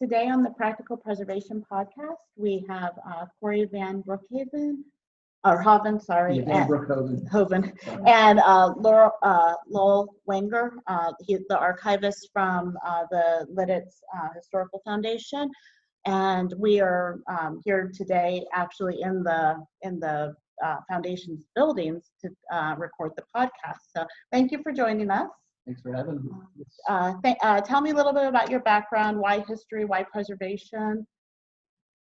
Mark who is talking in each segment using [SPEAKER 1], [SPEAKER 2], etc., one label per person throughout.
[SPEAKER 1] Today on the Practical Preservation Podcast, we have Cory Van Brookhoven, or Hoven, sorry,
[SPEAKER 2] Yeah, Brookhoven.
[SPEAKER 1] Hoven, and Lowell Wenger. He's the archivist from the Lititz Historical Foundation, and we are here today, actually in the foundation's buildings to record the podcast. So, thank you for joining us.
[SPEAKER 2] Thanks for having me.
[SPEAKER 1] Tell me a little bit about your background, why history, why preservation?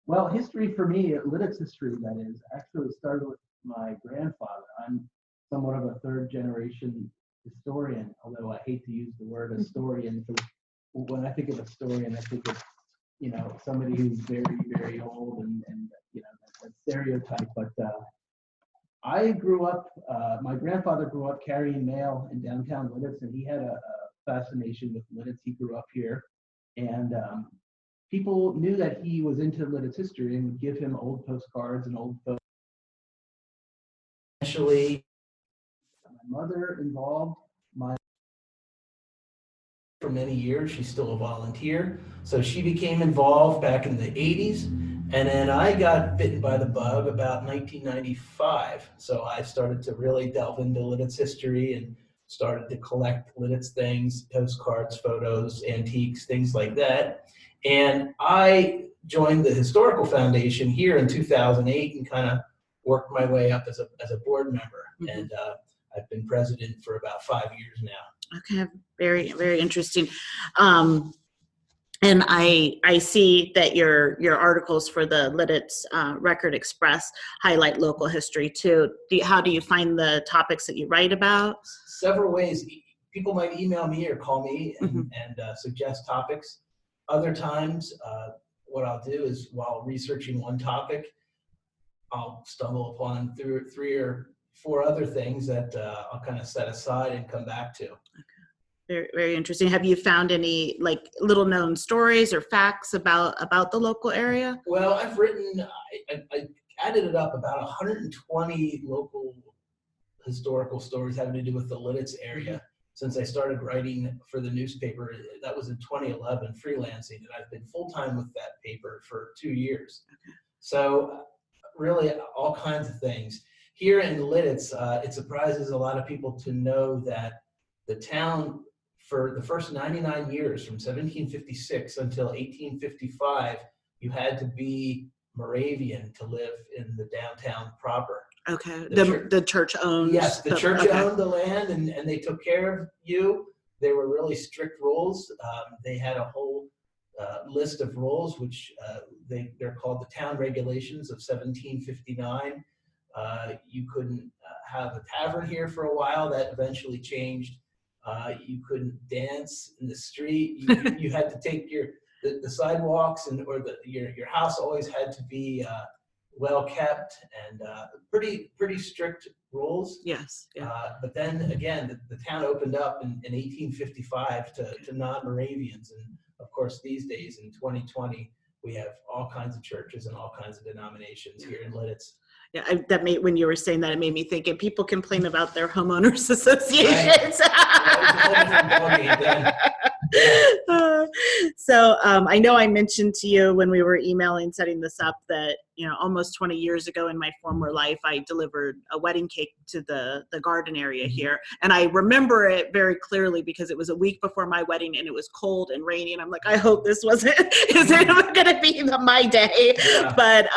[SPEAKER 2] Well, history for me, Lititz history, that is, actually started with my grandfather. I'm somewhat of a third generation historian, although I hate to use the word historian, because when I think of a historian, I think of, somebody who's very, very old and that stereotype. But I grew up, my grandfather grew up carrying mail in downtown Lititz, and he had a fascination with Lititz. He grew up here, and people knew that he was into Lititz history and would give him old postcards and old photos. Eventually, my mother involved for many years. She's still a volunteer, so she became involved back in the 80s. And then I got bitten by the bug about 1995. So I started to really delve into Lititz history and started to collect Lititz things, postcards, photos, antiques, things like that. And I joined the Historical Foundation here in 2008 and kind of worked my way up as a board member. Mm-hmm. And I've been president for about 5 years now.
[SPEAKER 1] Okay, very, very interesting. And I see that your articles for the Lititz Record Express highlight local history too. How do you find the topics that you write about?
[SPEAKER 2] Several ways. People might email me or call me and suggest topics. Other times, what I'll do is while researching one topic, I'll stumble upon three or four other things that I'll kind of set aside and come back to.
[SPEAKER 1] Okay. Very, very interesting. Have you found any little known stories or facts about the local area?
[SPEAKER 2] Well, I've written, I added it up, about 120 local historical stories having to do with the Lititz area since I started writing for the newspaper. That was in 2011, freelancing, and I've been full-time with that paper for 2 years. Okay. So really all kinds of things. Here in Lititz, it surprises a lot of people to know that the town, for the first 99 years, from 1756 until 1855, you had to be Moravian to live in the downtown proper.
[SPEAKER 1] Okay, the church owned.
[SPEAKER 2] Yes, the church owned the land, and they took care of you. There were really strict rules. They had a whole list of rules, which they're called the Town Regulations of 1759. You couldn't have a tavern here for a while. That eventually changed. You couldn't dance in the street. You had to take the sidewalks or your house always had to be well kept and pretty strict rules.
[SPEAKER 1] Yes. Yeah.
[SPEAKER 2] But then again, the town opened up in 1855 to non-Moravians, and of course these days in 2020 we have all kinds of churches and all kinds of denominations here in Lititz.
[SPEAKER 1] Yeah, when you were saying that, it made me think, and people complain about their homeowners associations.
[SPEAKER 2] Right.
[SPEAKER 1] So I know I mentioned to you when we were emailing, setting this up, that almost 20 years ago in my former life, I delivered a wedding cake to the garden area here, and I remember it very clearly because it was a week before my wedding and it was cold and rainy, and I'm like, I hope this isn't going to be my day. Yeah. But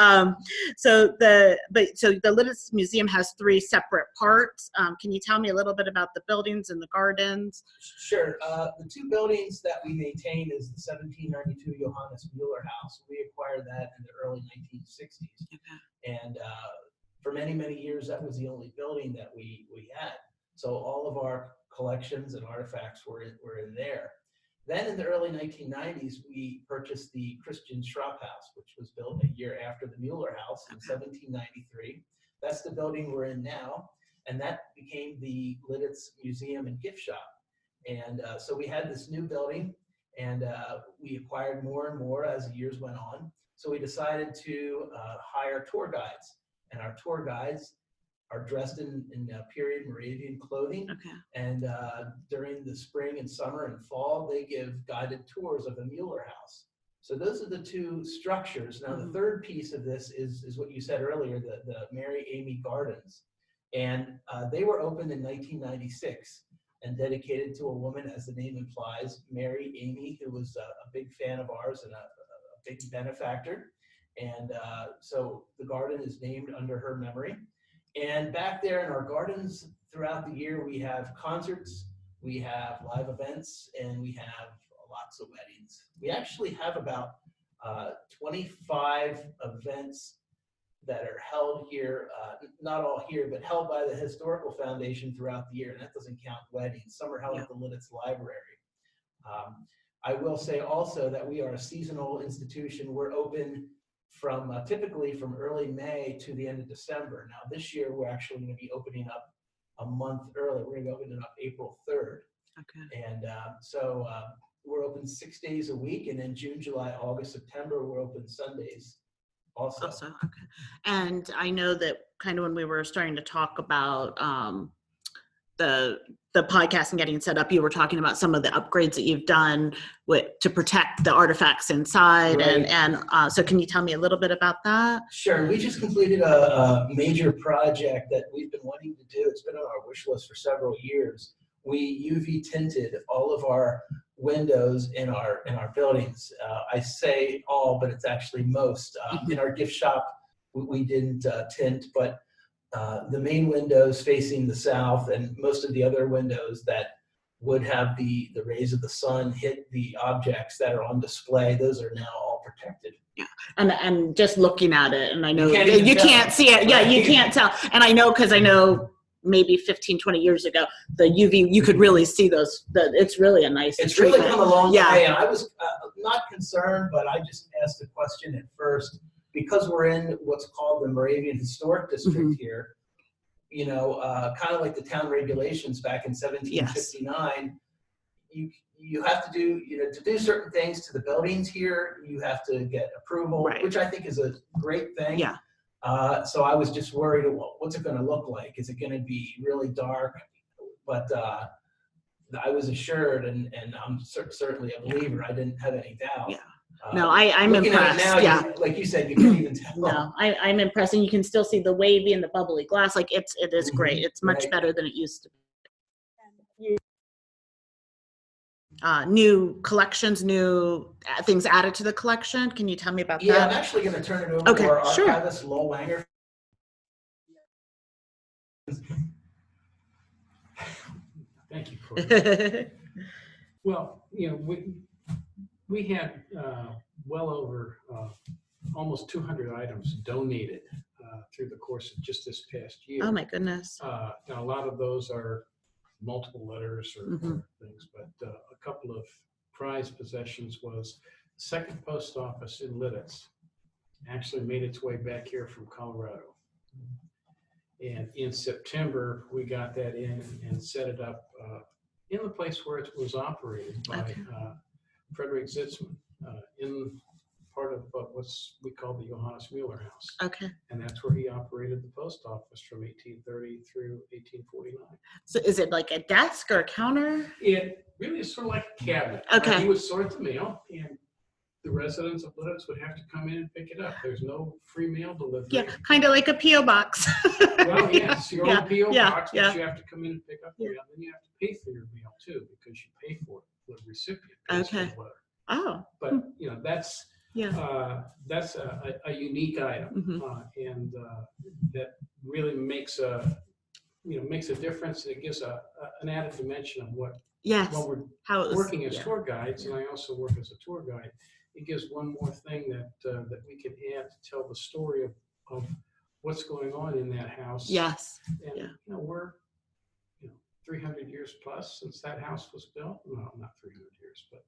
[SPEAKER 1] so the Lititz Museum has 3 separate parts. Can you tell me a little bit about the buildings and the gardens?
[SPEAKER 2] Sure. The 2 buildings that we maintain is the 1792 Johannes Mueller House. We acquired that in the early 1960s. Okay. And for many, many years, that was the only building that we had. So all of our collections and artifacts were in there. Then in the early 1990s, we purchased the Christian Schropp House, which was built a year after the Mueller House in 1793. That's the building we're in now. And that became the Lititz Museum and Gift Shop. And so we had this new building, and we acquired more and more as the years went on. So we decided to hire tour guides, and our tour guides are dressed in period Moravian clothing. Okay. And during the spring and summer and fall, they give guided tours of the Mueller House. So those are the two structures. Now, the third piece of this is what you said earlier, the Mary Amy Gardens. And they were opened in 1996 and dedicated to a woman, as the name implies, Mary Amy, who was a big fan of ours and a big benefactor. And so the garden is named under her memory. And back there in our gardens throughout the year, we have concerts, we have live events, and we have lots of weddings. We actually have about 25 events that are held here, not all here, but held by the Historical Foundation throughout the year, and that doesn't count weddings. Some are held at the Lititz Library. I will say also that we are a seasonal institution. We're open from typically from early May to the end of December. Now this year we're actually going to be opening up a month early. We're going to be opening up April 3rd. Okay. And so we're open 6 days a week, and then June, July, August, September, we're open Sundays also.
[SPEAKER 1] Okay. And I know that kind of when we were starting to talk about the podcast and getting set up, you were talking about some of the upgrades that you've done to protect the artifacts inside. Right. And so can you tell me a little bit about that?
[SPEAKER 2] Sure. We just completed a major project that we've been wanting to do. It's been on our wish list for several years. We UV tinted all of our windows in our buildings. I say all, but it's actually most. In our gift shop, we didn't tint, but the main windows facing the south and most of the other windows that would have the rays of the sun hit the objects that are on display, those are now all protected.
[SPEAKER 1] Yeah, and just looking at it, and I know you can't see it. Yeah, you can't tell. And I know, because I know maybe 15, 20 years ago, the UV, you could really see those. It's really a nice
[SPEAKER 2] It's
[SPEAKER 1] treatment.
[SPEAKER 2] really come a long way. And I was not concerned, but I just asked a question at first. Because we're in what's called the Moravian Historic District here, you know, kind of like the town regulations back in 1759, you have to do, to do certain things to the buildings here, you have to get approval, which I think is a great thing. Yeah. So I was just worried, well, what's it going to look like? Is it going to be really dark? But I was assured, and I'm certainly a believer. I didn't have any doubt. Yeah.
[SPEAKER 1] No, I'm impressed.
[SPEAKER 2] Now, like you said, you can't even tell.
[SPEAKER 1] No, I'm impressed, and you can still see the wavy and the bubbly glass. Like it is great. It's much better than it used to be. New collections, new things added to the collection. Can you tell me about that?
[SPEAKER 2] Yeah, I'm actually going to turn it over to our archivist, Lowell Wenger.
[SPEAKER 3] Thank you, Cory. Well, we had well over almost 200 items donated through the course of just this past year.
[SPEAKER 1] Oh my goodness.
[SPEAKER 3] Now a lot of those are multiple letters or things, but a couple of prized possessions was the second post office in Lititz actually made its way back here from Colorado. And in September, we got that in and set it up in the place where it was operated by Frederick Zitzman in part of what we call the Johannes Mueller House. Okay. And that's where he operated the post office from 1830 through 1849.
[SPEAKER 1] So is it like a desk or a counter?
[SPEAKER 3] It really is sort of like a cabinet.
[SPEAKER 1] Okay.
[SPEAKER 3] He would sort the mail, and the residents of Lititz would have to come in and pick it up. There's no free mail delivery.
[SPEAKER 1] Yeah, kind of like a P.O. box.
[SPEAKER 3] Well, yes, your own P.O. box, which you have to come in and pick up your mail. Then you have to pay for your mail, too, because you pay for it. The recipient pays for the letter. Oh. But, that's a unique item, and that really makes a difference. It gives an added dimension of what we're working as tour guides, and I also work as a tour guide. It gives one more thing that we can add to tell the story of what's going on in that house. Yes. And we're 300 years plus since that house was built. No, not 300 years, but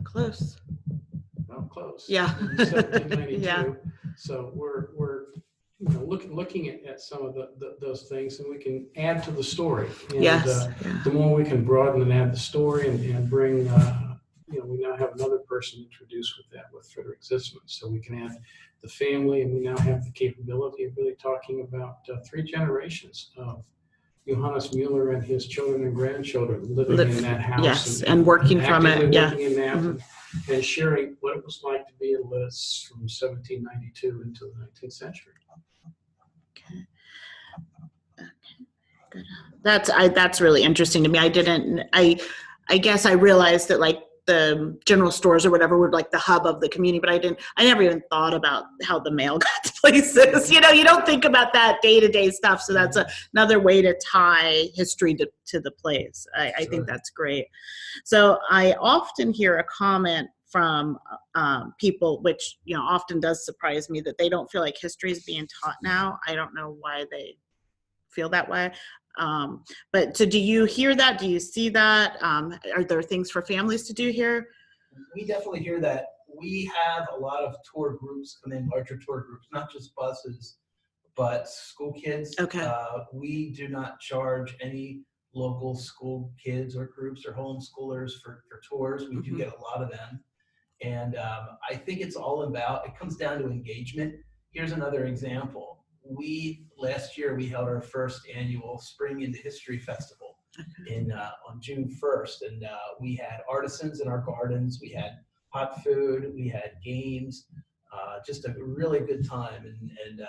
[SPEAKER 1] close.
[SPEAKER 3] Well, close.
[SPEAKER 1] Yeah.
[SPEAKER 3] 1792.
[SPEAKER 1] Yeah.
[SPEAKER 3] So we're looking at some of those things, and we can add to the story. And, the more we can broaden and add the story and bring, we now have another person introduced with Frederick Zitzman, so we can add the family, and we now have the capability of really talking about 3 generations of Johannes Mueller and his children and grandchildren living in that house.
[SPEAKER 1] Yes, and working from it. Yeah.
[SPEAKER 3] Working in that. and sharing what it was like to be in Lititz from 1792 into the 19th century.
[SPEAKER 1] Okay. Good. That's really interesting to me. I guess I realized that like the general stores or whatever were like the hub of the community, but I never even thought about how the mail got to places. You don't think about that day-to-day stuff. So that's another way to tie history to the place. I think that's great. So I often hear a comment from people, which often does surprise me, that they don't feel like history is being taught now. I don't know why they feel that way. But so do you hear that? Do you see that? Are there things for families to do here?
[SPEAKER 2] We definitely hear that. We have a lot of tour groups come in, larger tour groups, not just buses, but school kids.
[SPEAKER 1] Okay.
[SPEAKER 2] We do not charge any local school kids or groups or homeschoolers for tours. We do get a lot of them. And I think it's all about, it comes down to engagement. Here's another example. Last year we held our first annual Spring into History Festival on June 1st, and we had artisans in our gardens, we had hot food, we had games, just a really good time, and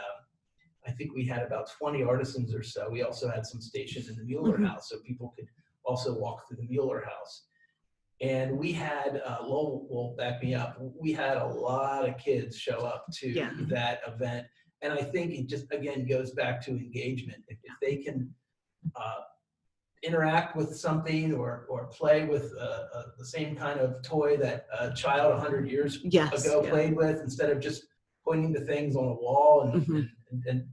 [SPEAKER 2] I think we had about 20 artisans or so. We also had some stations in the Mueller House, so people could also walk through the Mueller House. And we had, Lowell will back me up, we had a lot of kids show up to that event. And I think it just, again, goes back to engagement. If they can interact with something or play with the same kind of toy that a child 100 years ago played with, instead of just pointing to things on a wall, and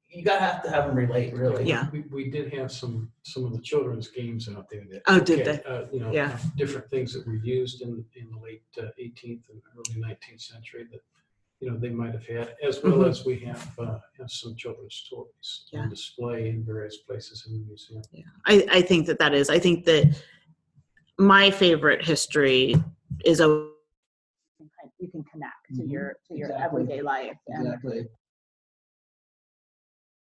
[SPEAKER 2] you have to have them relate, really.
[SPEAKER 3] Yeah, we did have some of the children's games out there.
[SPEAKER 1] Did they?
[SPEAKER 3] Different things that were used in the late 18th and early 19th century that they might have had, as well as we have some children's toys on display in various places in the museum.
[SPEAKER 1] Yeah, I think that is. I think that my favorite history is you can connect to your everyday life.
[SPEAKER 2] Exactly.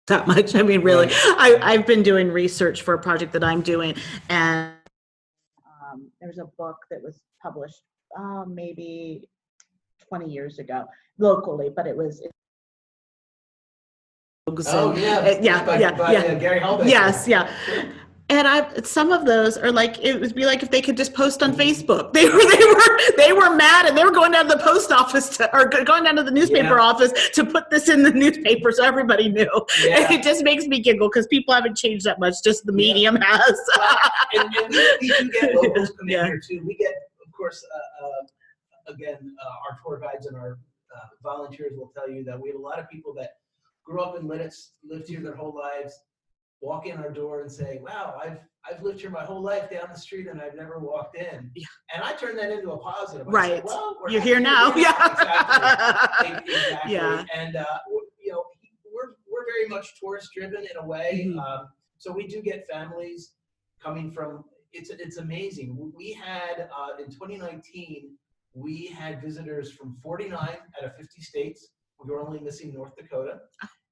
[SPEAKER 1] That much. I mean, really, I've been doing research for a project that I'm doing, and there's a book that was published maybe 20 years ago locally, but it was
[SPEAKER 2] Gary Hallbeck.
[SPEAKER 1] Yes, and some of those are like, it would be like if they could just post on Facebook. They were mad, and they were going down to the post office or going down to the newspaper office to put this in the newspaper so everybody knew. And it just makes me giggle because people haven't changed that much, just the medium has.
[SPEAKER 2] And we do get locals come in here too. We get, of course, again, our tour guides and our volunteers will tell you that we have a lot of people that grew up in Lititz, lived here their whole lives, walk in our door and say, wow, I've lived here my whole life down the street and I've never walked in. Yeah. And I turn that into a positive.
[SPEAKER 1] Right.
[SPEAKER 2] Say, well,
[SPEAKER 1] you're here now.
[SPEAKER 2] Exactly. Yeah. And we're very much tourist driven in a way. So we do get families coming from, it's amazing. We had in 2019, we had visitors from 49 out of 50 states. We were only missing North Dakota.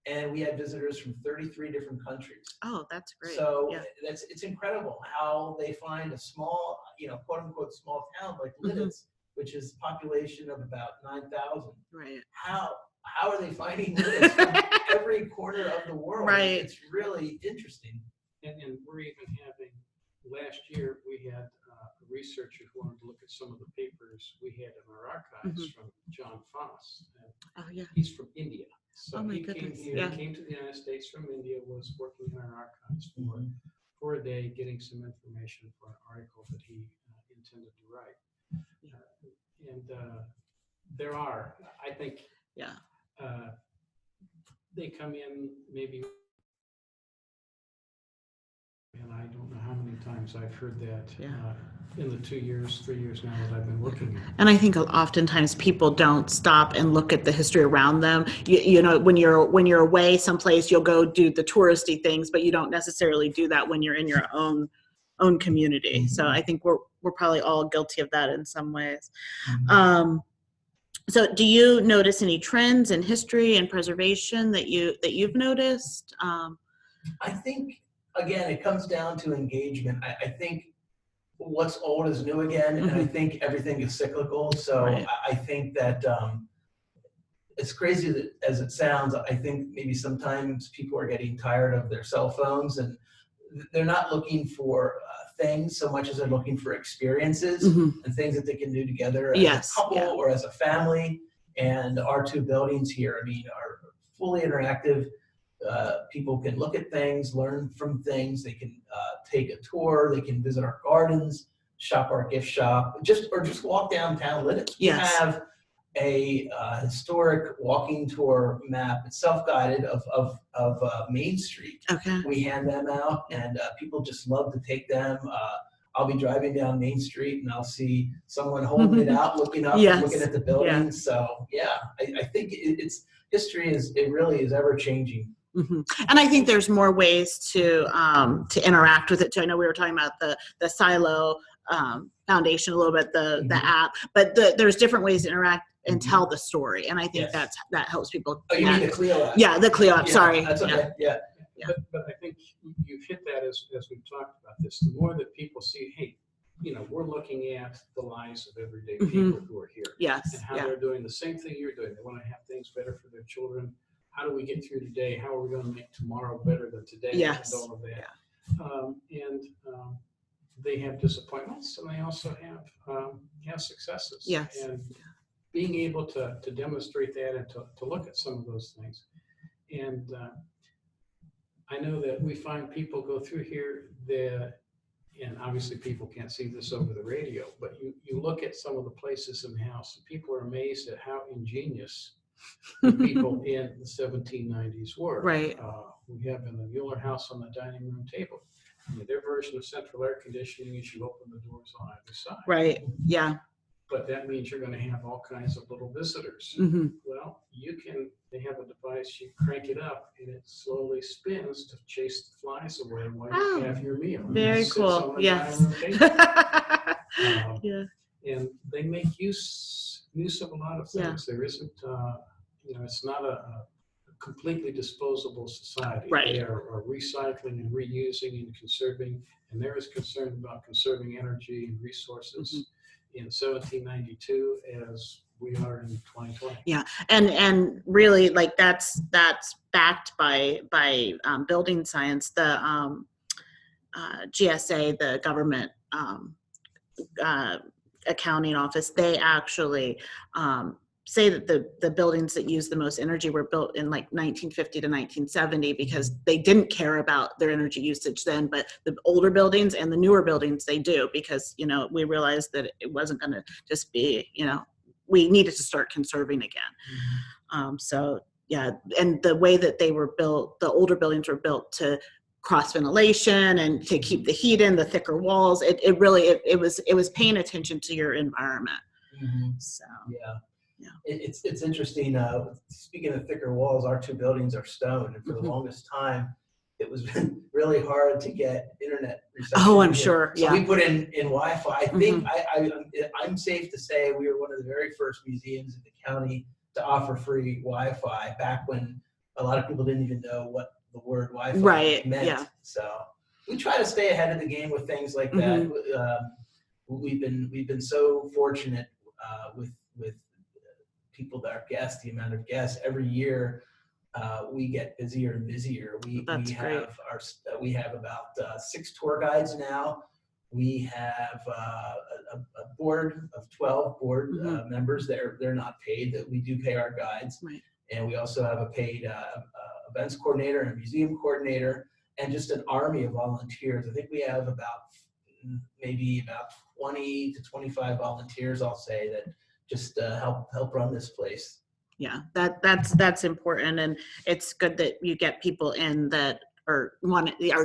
[SPEAKER 2] And we had visitors from 33 different countries.
[SPEAKER 1] Oh, that's great.
[SPEAKER 2] So it's incredible how they find a small, quote unquote, small town like Lititz, which is a population of about 9,000.
[SPEAKER 1] Right.
[SPEAKER 2] How are they finding Lititz from every corner of the world?
[SPEAKER 1] Right.
[SPEAKER 2] It's really interesting.
[SPEAKER 3] And we're even having, last year we had a researcher who wanted to look at some of the papers we had in our archives from John Foss. He's from India. So he came here, came to the United States from India, was working in our archives for a day, getting some information for an article that he intended to write. And there are, I think, they come in maybe, and I don't know how many times I've heard that in the 3 years now that I've been working.
[SPEAKER 1] And I think oftentimes people don't stop and look at the history around them. When you're away someplace, you'll go do the touristy things, but you don't necessarily do that when you're in your own community. So I think we're probably all guilty of that in some ways. So do you notice any trends in history and preservation that you've noticed?
[SPEAKER 2] I think, again, it comes down to engagement. I think what's old is new again, and I think everything is cyclical. So I think that as crazy as it sounds, I think maybe sometimes people are getting tired of their cell phones, and they're not looking for things so much as they're looking for experiences and things that they can do together as a couple or as a family. And our two buildings here, I mean, are fully interactive. People can look at things, learn from things. They can take a tour. They can visit our gardens, shop our gift shop, or just walk downtown Lititz. We have a historic walking tour map. It's self-guided of Main Street. We hand them out, and people just love to take them. I'll be driving down Main Street, and I'll see someone holding it out, looking up, looking at the building. So I think it's history it really is ever changing.
[SPEAKER 1] And I think there's more ways to interact with it too. I know we were talking about the Silo Foundation a little bit, the app, but there's different ways to interact and tell the story, and I think that helps people.
[SPEAKER 2] Oh, you mean the Clio app?
[SPEAKER 1] Yeah, the Clio app. Sorry.
[SPEAKER 2] That's okay. Yeah.
[SPEAKER 3] But I think you've hit that as we've talked about this. The more that people see, hey, we're looking at the lives of everyday people who are here, and how they're doing the same thing you're doing. They want to have things better for their children. How do we get through today? How are we going to make tomorrow better than today? And all of that. They have disappointments, and they also have successes. And being able to demonstrate that and to look at some of those things. And I know that we find people go through here and obviously people can't see this over the radio, but you look at some of the places in the house, and people are amazed at how ingenious the people in the 1790s were. We have in the Mueller house on the dining room table. Their version of central air conditioning is you open the doors on either side. But that means you're going to have all kinds of little visitors. Well, they have a device, you crank it up, and it slowly spins to chase the flies away while you have your meal.
[SPEAKER 1] Very cool.
[SPEAKER 3] And they make use of a lot of things. There isn't, it's not a completely disposable society. They are recycling and reusing and conserving, and they're as concerned about conserving energy and resources in 1792 as we are in 2020.
[SPEAKER 1] And really, like that's backed by building science. The GSA, the government accounting office, they actually say that the buildings that use the most energy were built in like 1950 to 1970 because they didn't care about their energy usage then, but the older buildings and the newer buildings they do, because we realized that it wasn't going to just be we needed to start conserving again. And the way that they were built, the older buildings were built to cross ventilation and to keep the heat in, the thicker walls. It was paying attention to your environment. So
[SPEAKER 2] it's interesting. Speaking of thicker walls, our two buildings are stone, and for the longest time, it was really hard to get internet reception.
[SPEAKER 1] Oh, I'm sure.
[SPEAKER 2] So we put in Wi-Fi. I think I'm safe to say we were one of the very first museums in the county to offer free Wi-Fi back when a lot of people didn't even know what the word Wi-Fi meant. So we try to stay ahead of the game with things like that. We've been so fortunate with people that are guests, the amount of guests every year. We get busier and busier. We have about 6 tour guides now. We have a board of 12 board members. They're not paid. That we do pay our guides, and we also have a paid events coordinator and a museum coordinator, and just an army of volunteers. I think we have maybe about 20 to 25 volunteers, I'll say, that just help run this place.
[SPEAKER 1] That's important, and it's good that you get people in that are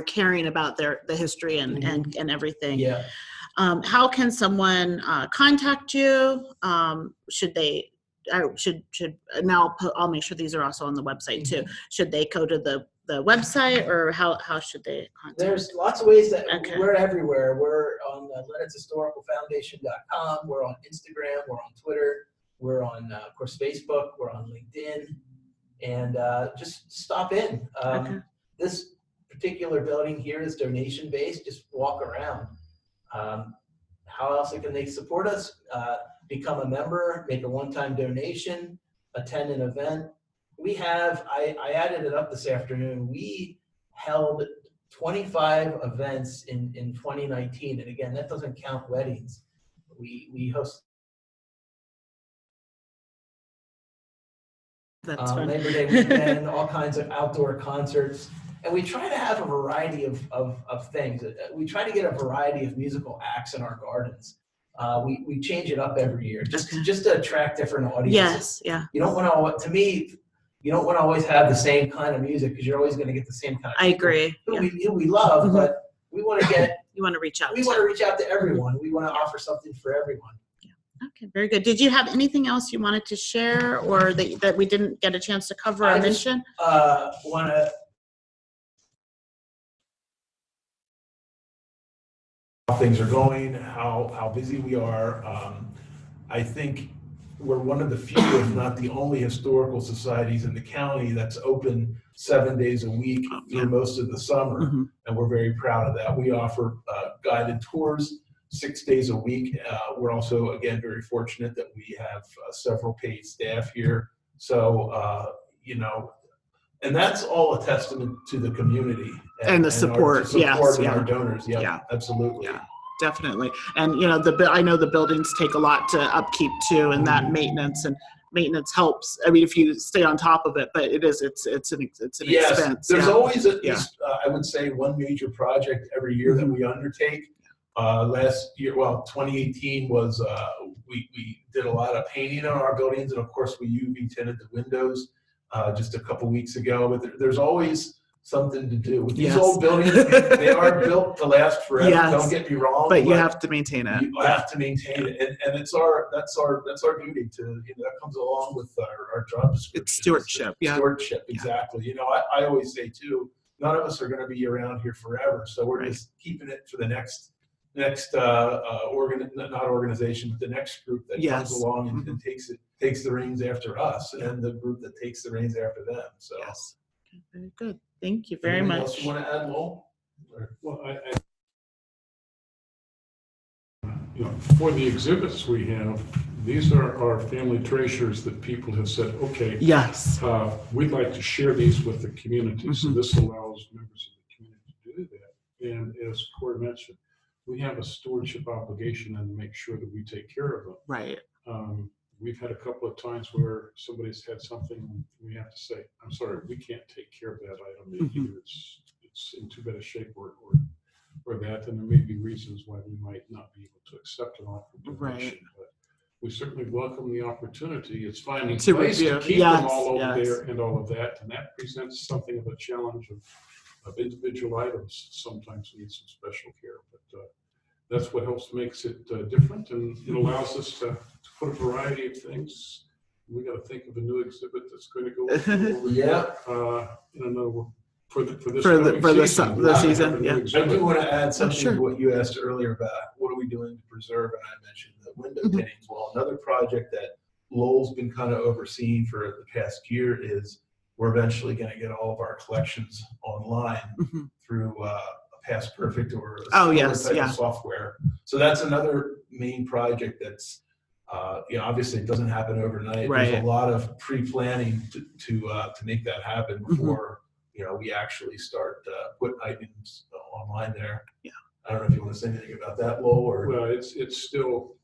[SPEAKER 1] caring about the history and everything. How can someone contact you? Should they? Now I'll make sure these are also on the website too. Should they go to the website, or how should they contact?
[SPEAKER 2] There's lots of ways that we're everywhere. We're on LititzHistoricalFoundation.com. We're on Instagram. We're on Twitter. We're on, of course, Facebook. We're on LinkedIn, and just stop in. This particular building here is donation based. Just walk around. how else can they support us? Become a member, make a one-time donation, attend an event. We have, I added it up this afternoon, we held 25 events in 2019. And again, that doesn't count weddings. We host Labor Day weekend, all kinds of outdoor concerts. And we try to have a variety of things. We try to get a variety of musical acts in our gardens. We change it up every year just to attract different audiences.
[SPEAKER 1] Yes, yeah.
[SPEAKER 2] You don't want to, to me, you don't want to always have the same kind of music because you're always going to get the same kind of
[SPEAKER 1] I agree.
[SPEAKER 2] who we love, but we want to get.
[SPEAKER 1] You want to reach out.
[SPEAKER 2] We want to reach out to everyone. We want to offer something for everyone.
[SPEAKER 1] Okay, very good. Did you have anything else you wanted to share or that we didn't get a chance to cover or mention?
[SPEAKER 2] Want to how things are going, how busy we are. I think we're one of the few, if not the only, historical societies in the county that's open 7 days a week through most of the summer, and we're very proud of that. We offer guided tours 6 days a week. We're also, again, very fortunate that we have several paid staff here. So, you know, and that's all a testament to the community and the support, and our donors. Yeah, absolutely. Yeah.
[SPEAKER 1] Definitely. And, you know, I know the buildings take a lot to upkeep too, and that maintenance helps. I mean, if you stay on top of it, but it's an expense.
[SPEAKER 2] There's always at least, I would say, one major project every year that we undertake. Last year, 2018 was, we did a lot of painting on our buildings, and of course we UV tinted the windows just a couple weeks ago, but there's always something to do with these old buildings. They are built to last forever. Don't get me wrong,
[SPEAKER 1] but you have to maintain it.
[SPEAKER 2] You have to maintain it, and that's our duty to. That comes along with our job description.
[SPEAKER 1] It's stewardship.
[SPEAKER 2] Stewardship, exactly. You know, I always say too, none of us are going to be around here forever, so we're just keeping it for the next not organization, but the next group that comes along and takes the reins after us, and the group that takes the reins after them. So
[SPEAKER 1] okay, very good. Thank you very much.
[SPEAKER 2] Else you want to add, Lowell?
[SPEAKER 3] Well, you know, for the exhibits we have, these are our family treasures that people have said, okay, we'd like to share these with the community. So this allows members of the community to do that. And as Cory mentioned, we have a stewardship obligation and to make sure that we take care of them.
[SPEAKER 1] Right.
[SPEAKER 3] We've had a couple of times where somebody's had something, we have to say, I'm sorry, we can't take care of that item. Either it's in too bad a shape or that, and there may be reasons why we might not be able to accept an offer of donation. But we certainly welcome the opportunity. It's finding ways to keep them all over there and all of that, and that presents something of a challenge of individual items. Sometimes need some special care, but that's what makes it different, and it allows us to put a variety of things. We got to think of a new exhibit that's going to go for the season.
[SPEAKER 2] I do want to add something to what you asked earlier about what are we doing to preserve, and I mentioned the window paintings. Well, another project that Lowell's been kind of overseeing for the past year is we're eventually going to get all of our collections online through Past Perfect or software. So that's another main project that's obviously it doesn't happen overnight. There's a lot of pre-planning to make that happen before we actually start putting items online there. I don't know if you want to say anything about that, Lowell, or
[SPEAKER 3] well, it's still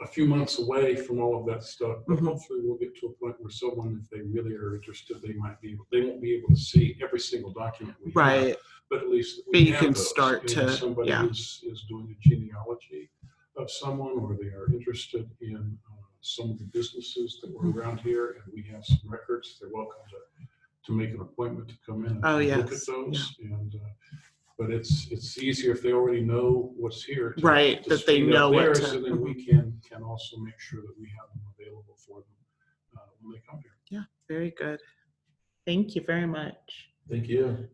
[SPEAKER 3] a few months away from all of that stuff, but hopefully we'll get to a point where someone, if they really are interested, they won't be able to see every single document we have, but at least
[SPEAKER 1] you can start to
[SPEAKER 3] somebody is doing a genealogy of someone, or they are interested in some of the businesses that were around here, and we have some records. They're welcome to make an appointment to come in and look at those. And but it's easier if they already know what's here.
[SPEAKER 1] That they know what to.
[SPEAKER 3] And then we can also make sure that we have them available for them when they come here.
[SPEAKER 1] Yeah, very good. Thank you very much.
[SPEAKER 2] Thank you.